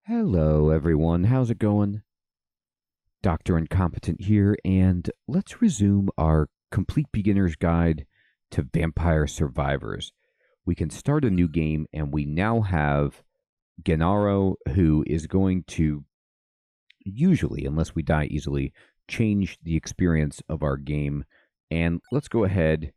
Hello, everyone. How's it going? Dr. Incompetent here, and let's resume our complete beginner's guide to Vampire Survivors. We can start a new game, and we now have Gennaro, who is going to, usually, unless we die easily, change the experience of our game. And let's go ahead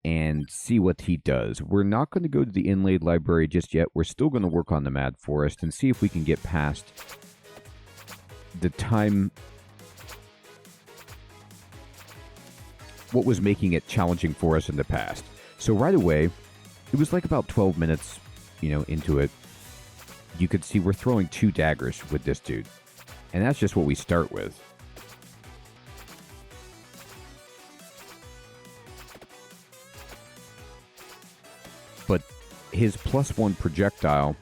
and see what he does. We're not going to go to the inlaid library just yet. We're still going to work on the Mad Forest and see if we can get past the time, what was making it challenging for us in the past. So right away, it was like about 12 minutes, into it. You could see we're throwing 2 daggers with this dude. And that's just what we start with. But his +1 projectile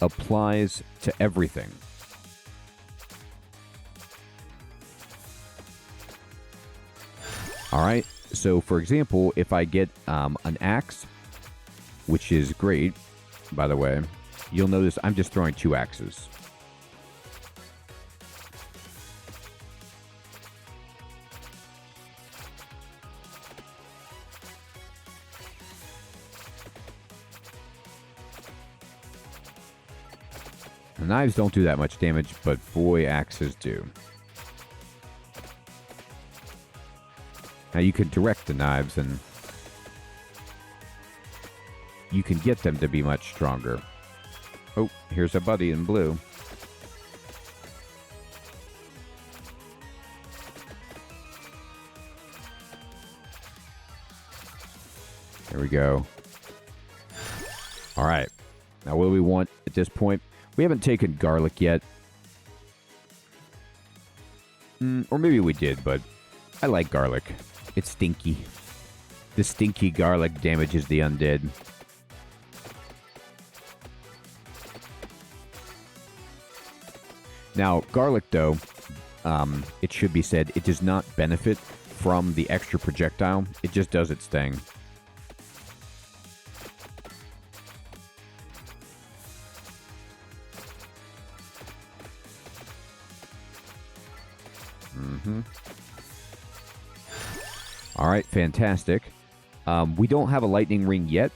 applies to everything. All right, so for example, if I get an axe, which is great, by the way, you'll notice I'm just throwing 2 axes. The knives don't do that much damage, but boy, axes do. Now you can direct the knives and you can get them to be much stronger. Oh, here's a buddy in blue. There we go. All right. Now what do we want at this point? We haven't taken garlic yet. Or maybe we did, but I like garlic. It's stinky. The stinky garlic damages the undead. Now, garlic, though, it should be said, it does not benefit from the extra projectile. It just does its thing. All right, fantastic. We don't have a lightning ring yet.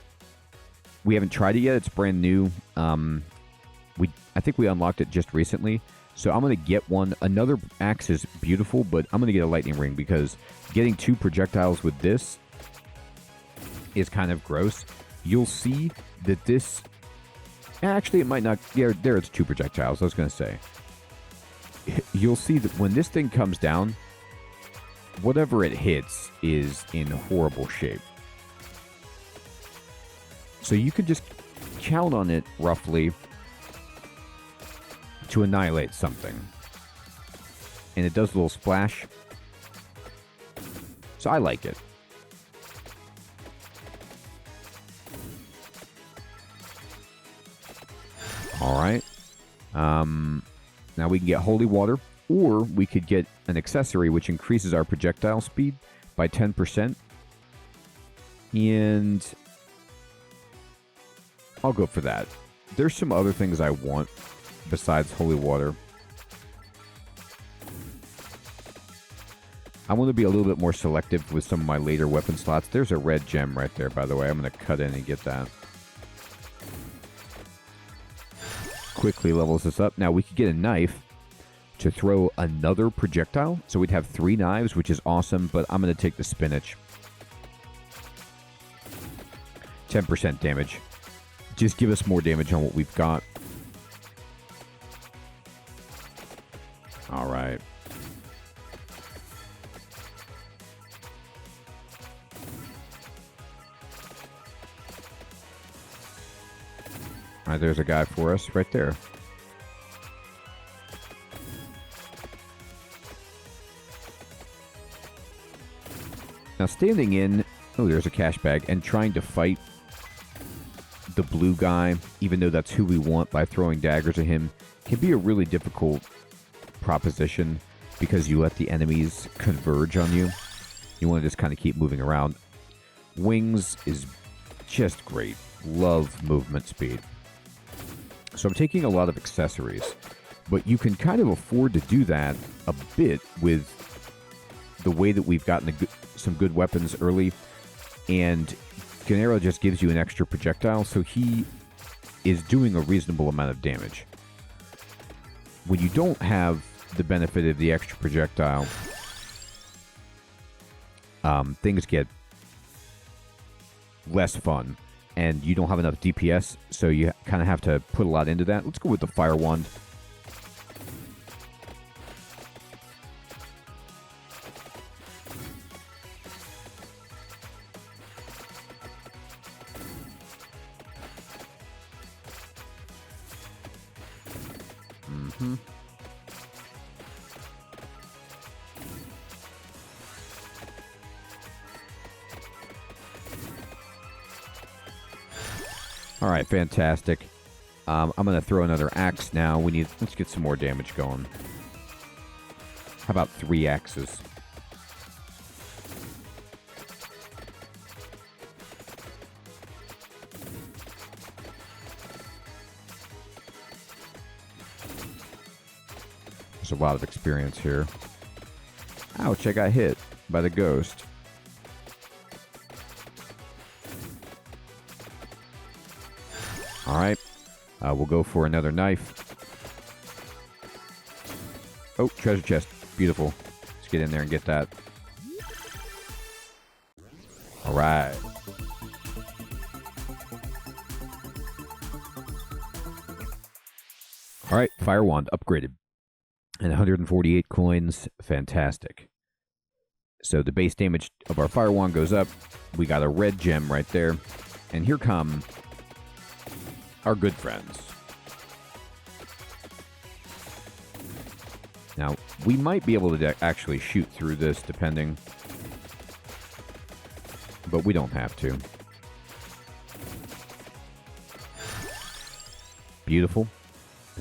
We haven't tried it yet. It's brand new. I think we unlocked it just recently. So I'm going to get one. Another axe is beautiful, but I'm going to get a lightning ring because getting 2 projectiles with this is kind of gross. You'll see that this... Actually, it might not... Yeah, there it's 2 projectiles, I was going to say. You'll see that when this thing comes down, whatever it hits is in horrible shape. So you could just count on it, roughly, to annihilate something. And it does a little splash. So I like it. All right. Now we can get holy water, or we could get an accessory which increases our projectile speed by 10%. And I'll go for that. There's some other things I want besides holy water. I want to be a little bit more selective with some of my later weapon slots. There's a red gem right there, by the way. I'm going to cut in and get that. Quickly levels this up. Now we could get a knife to throw another projectile. So we'd have 3 knives, which is awesome, but I'm going to take the spinach. 10% damage. Just give us more damage on what we've got. All right. All right, there's a guy for us right there. Now, standing in... Oh, there's a cash bag. And trying to fight the blue guy, even though that's who we want, by throwing daggers at him, can be a really difficult proposition because you let the enemies converge on you. You want to just kind of keep moving around. Wings is just great. Love movement speed. So I'm taking a lot of accessories, but you can kind of afford to do that a bit with the way that we've gotten some good weapons early, and Gennaro just gives you an extra projectile, so he is doing a reasonable amount of damage. When you don't have the benefit of the extra projectile, things get less fun, and you don't have enough DPS, so you kind of have to put a lot into that. Let's go with the Fire Wand. All right, fantastic. I'm going to throw another axe now. Let's get some more damage going. How about 3 axes? There's a lot of experience here. Ouch, I got hit by the ghost. All right, we'll go for another knife. Oh, treasure chest. Beautiful. Let's get in there and get that. All right. All right, Fire Wand upgraded. And 148 coins. Fantastic. So the base damage of our Fire Wand goes up. We got a red gem right there. And here come our good friends. Now, we might be able to actually shoot through this, depending. But we don't have to. Beautiful.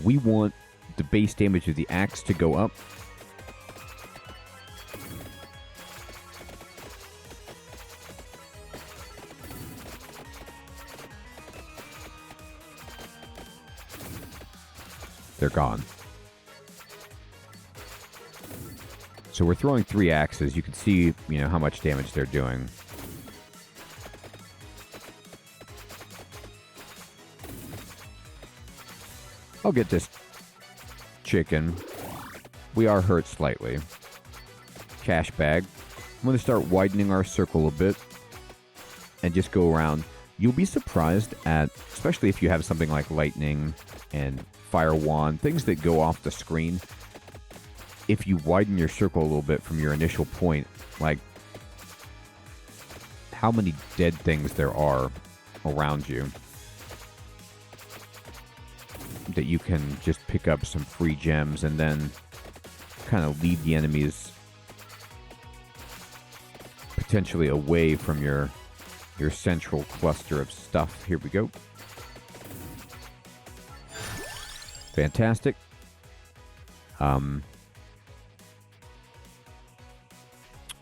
We want the base damage of the axe to go up. They're gone. So we're throwing 3 axes. You can see, how much damage they're doing. I'll get this chicken. We are hurt slightly. Cash bag. I'm going to start widening our circle a bit and just go around. You'll be surprised at, especially if you have something like lightning and Fire Wand, things that go off the screen. If you widen your circle a little bit from your initial point, like how many dead things there are around you that you can just pick up some free gems and then kind of lead the enemies potentially away from your central cluster of stuff. Here we go. Fantastic.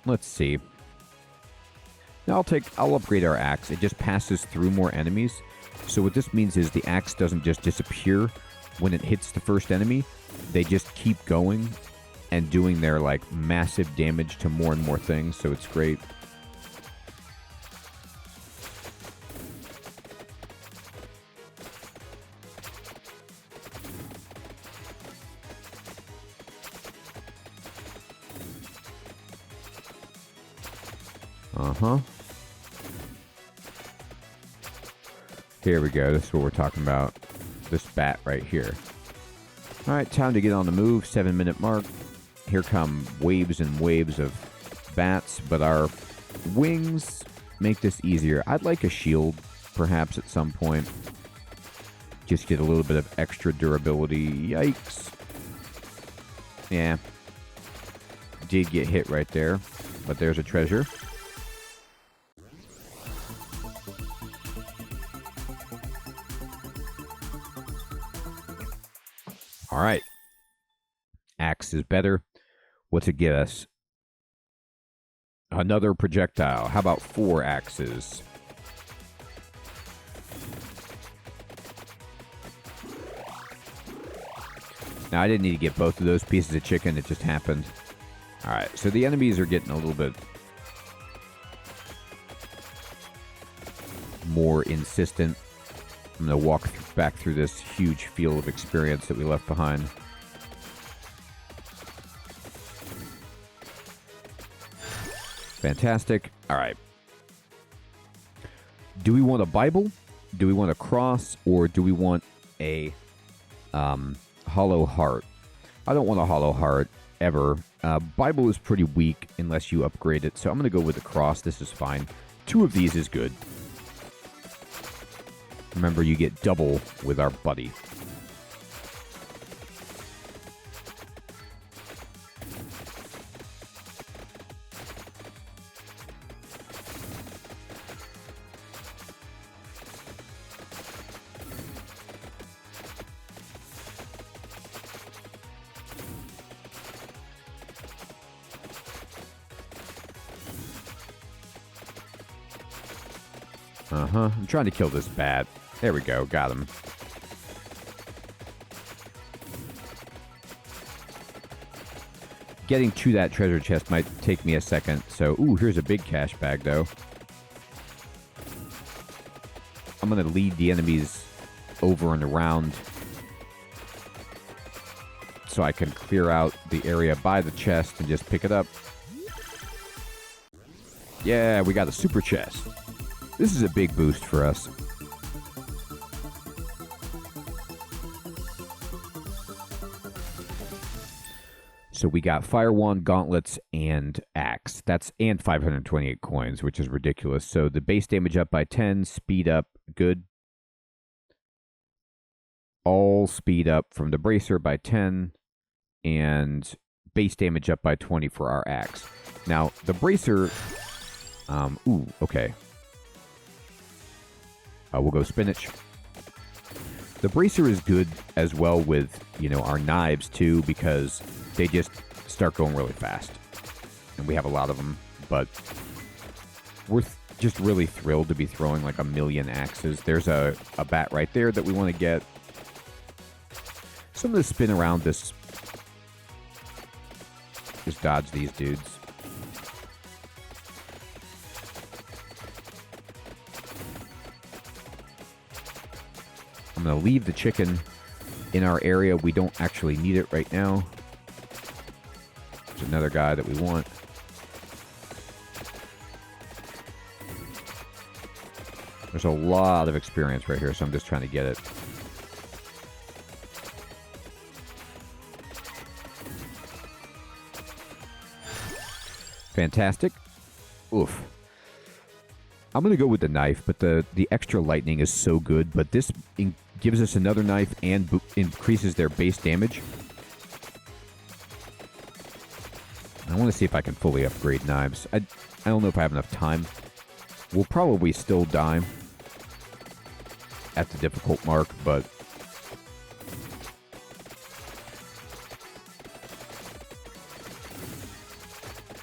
Let's see. Now I'll upgrade our axe. It just passes through more enemies. So what this means is the axe doesn't just disappear when it hits the first enemy. They just keep going and doing their massive damage to more and more things. So it's great. Here we go. This is what we're talking about. This bat right here. All right, time to get on the move. 7-minute mark. Here come waves and waves of bats, but our wings make this easier. I'd like a shield, perhaps, at some point. Just get a little bit of extra durability. Yikes. Yeah. Did get hit right there, but there's a treasure. All right. Axe is better. What's it give us? Another projectile. How about 4 axes? Now, I didn't need to get both of those pieces of chicken. It just happened. All right, so the enemies are getting a little bit more insistent. I'm going to walk back through this huge field of experience that we left behind. Fantastic. All right. Do we want a Bible? Do we want a cross? Or do we want a hollow heart? I don't want a hollow heart ever. Bible is pretty weak unless you upgrade it, so I'm going to go with the cross. This is fine. 2 of these is good. Remember, you get double with our buddy. I'm trying to kill this bat. There we go. Got him. Getting to that treasure chest might take me a second. So, ooh, here's a big cash bag, though. I'm going to lead the enemies over and around so I can clear out the area by the chest and just pick it up. Yeah, we got a super chest. This is a big boost for us. So we got Fire Wand, Gauntlets, and Axe. And 528 coins, which is ridiculous. So the base damage up by 10, speed up, good. All speed up from the Bracer by 10, and base damage up by 20 for our Axe. Now, the Bracer... ooh, okay. We'll go Spinach. The Bracer is good as well with, our knives, too, because they just start going really fast. And we have a lot of them, but we're just really thrilled to be throwing like a million axes. There's a bat right there that we want to get. So I'm going to spin around this. Just dodge these dudes. I'm going to leave the chicken in our area. We don't actually need it right now. There's another guy that we want. There's a lot of experience right here, so I'm just trying to get it. Fantastic. Oof. I'm going to go with the knife, but the extra lightning is so good. But this gives us another knife and increases their base damage. I want to see if I can fully upgrade knives. I don't know if I have enough time. We'll probably still die at the difficult mark, but...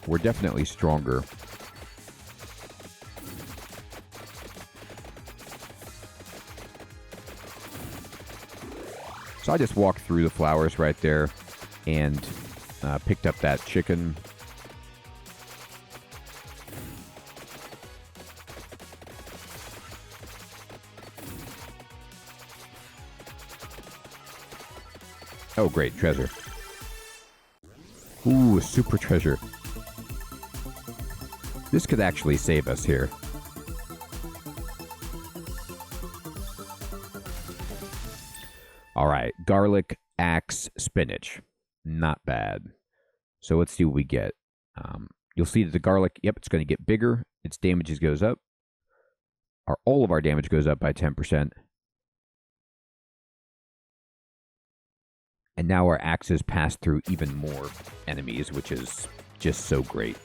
we're definitely stronger. So I just walked through the flowers right there and picked up that chicken. Oh, great, treasure. Ooh, a super treasure. This could actually save us here. All right, garlic, axe, spinach. Not bad. So let's see what we get. You'll see that the garlic, yep, it's going to get bigger. Its damage goes up. All of our damage goes up by 10%. And now our axes pass through even more enemies, which is just so great.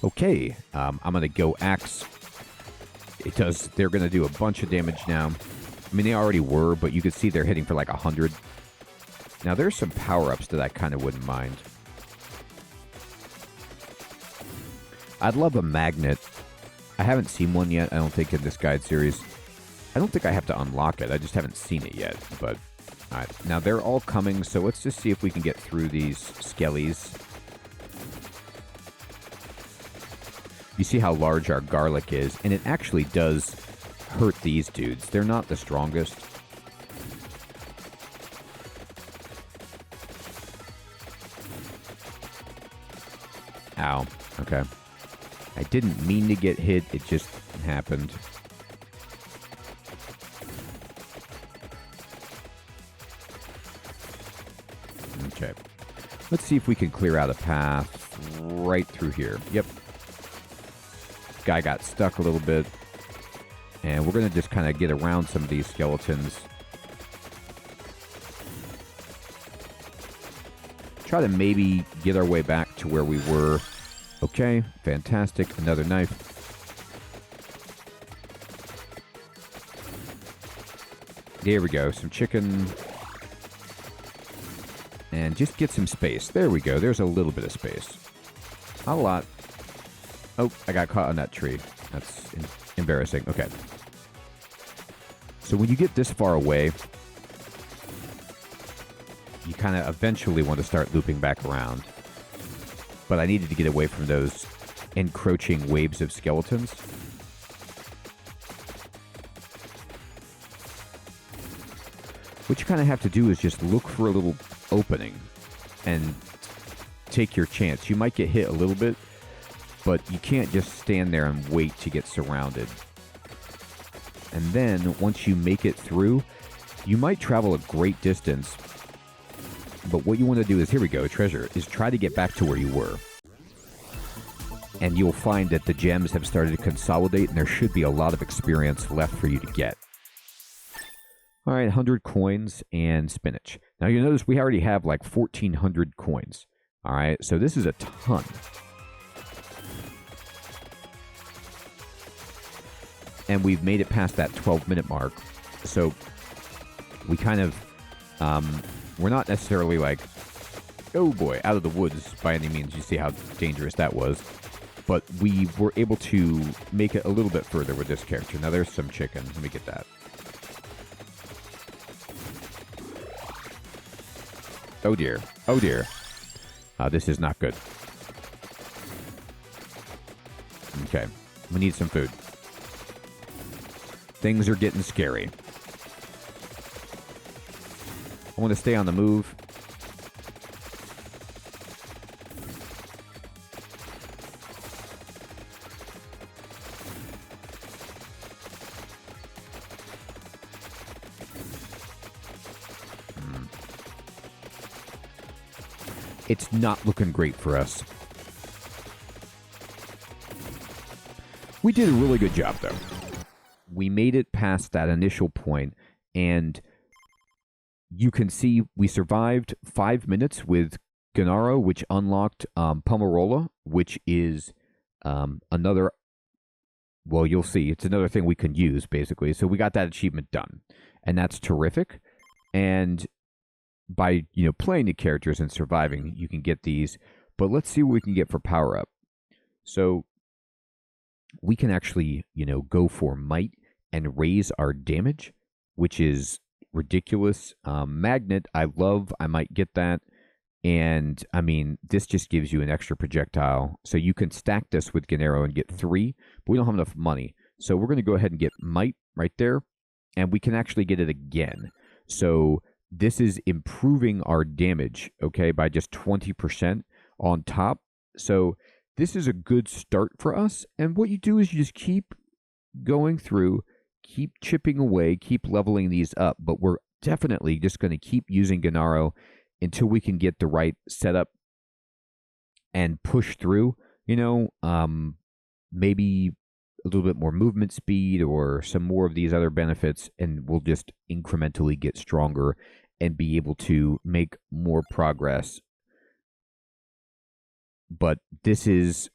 Okay, I'm going to go axe. They're going to do a bunch of damage now. I mean, they already were, but you can see they're hitting for like 100. Now, there's some power-ups that I kind of wouldn't mind. I'd love a magnet. I haven't seen one yet, I don't think, in this guide series. I don't think I have to unlock it. I just haven't seen it yet, but All right, now they're all coming, so let's just see if we can get through these skellies. You see how large our garlic is, and it actually does hurt these dudes. They're not the strongest. Ow. Okay. I didn't mean to get hit. It just happened. Okay. Let's see if we can clear out a path right through here. Yep. Guy got stuck a little bit. And we're going to just kind of get around some of these skeletons. Try to maybe get our way back to where we were. Okay, fantastic. Another knife. There we go. Some chicken. And just get some space. There we go. There's a little bit of space. Not a lot. Oh, I got caught on that tree. That's embarrassing. Okay. So when you get this far away, you kind of eventually want to start looping back around. But I needed to get away from those encroaching waves of skeletons. What you kind of have to do is just look for a little opening and take your chance. You might get hit a little bit, but you can't just stand there and wait to get surrounded. And then once you make it through, you might travel a great distance. But what you want to do is, here we go, treasure, is try to get back to where you were. And you'll find that the gems have started to consolidate, and there should be a lot of experience left for you to get. All right, 100 coins and spinach. Now you notice we already have like 1,400 coins. All right, so this is a ton. And we've made it past that 12-minute mark. So we kind of, we're not necessarily like, oh boy, out of the woods by any means. You see how dangerous that was. But we were able to make it a little bit further with this character. Now there's some chicken. Let me get that. Oh dear. Oh dear. This is not good. Okay. We need some food. Things are getting scary. I want to stay on the move. It's not looking great for us. We did a really good job, though. We made it past that initial point, and you can see we survived 5 minutes with Gennaro, which unlocked Pomarola, which is another, well, you'll see. It's another thing we can use, basically. So we got that achievement done, and that's terrific. And by, playing the characters and surviving, you can get these. But let's see what we can get for power-up. So we can actually, go for might and raise our damage, which is ridiculous. Magnet, I love. I might get that. And, I mean, this just gives you an extra projectile. So you can stack this with Gennaro and get 3, but we don't have enough money. So we're going to go ahead and get might right there, and we can actually get it again. So this is improving our damage, okay, by just 20% on top. So this is a good start for us. And what you do is you just keep going through, keep chipping away, keep leveling these up. But we're definitely just going to keep using Gennaro until we can get the right setup and push through, maybe a little bit more movement speed or some more of these other benefits, and we'll just incrementally get stronger and be able to make more progress. But this is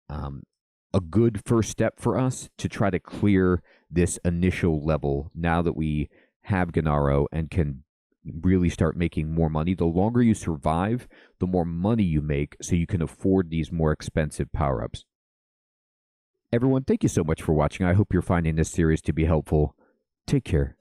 a good first step for us to try to clear this initial level now that we have Gennaro and can really start making more money. The longer you survive, the more money you make, so you can afford these more expensive power-ups. Everyone, thank you so much for watching. I hope you're finding this series to be helpful. Take care.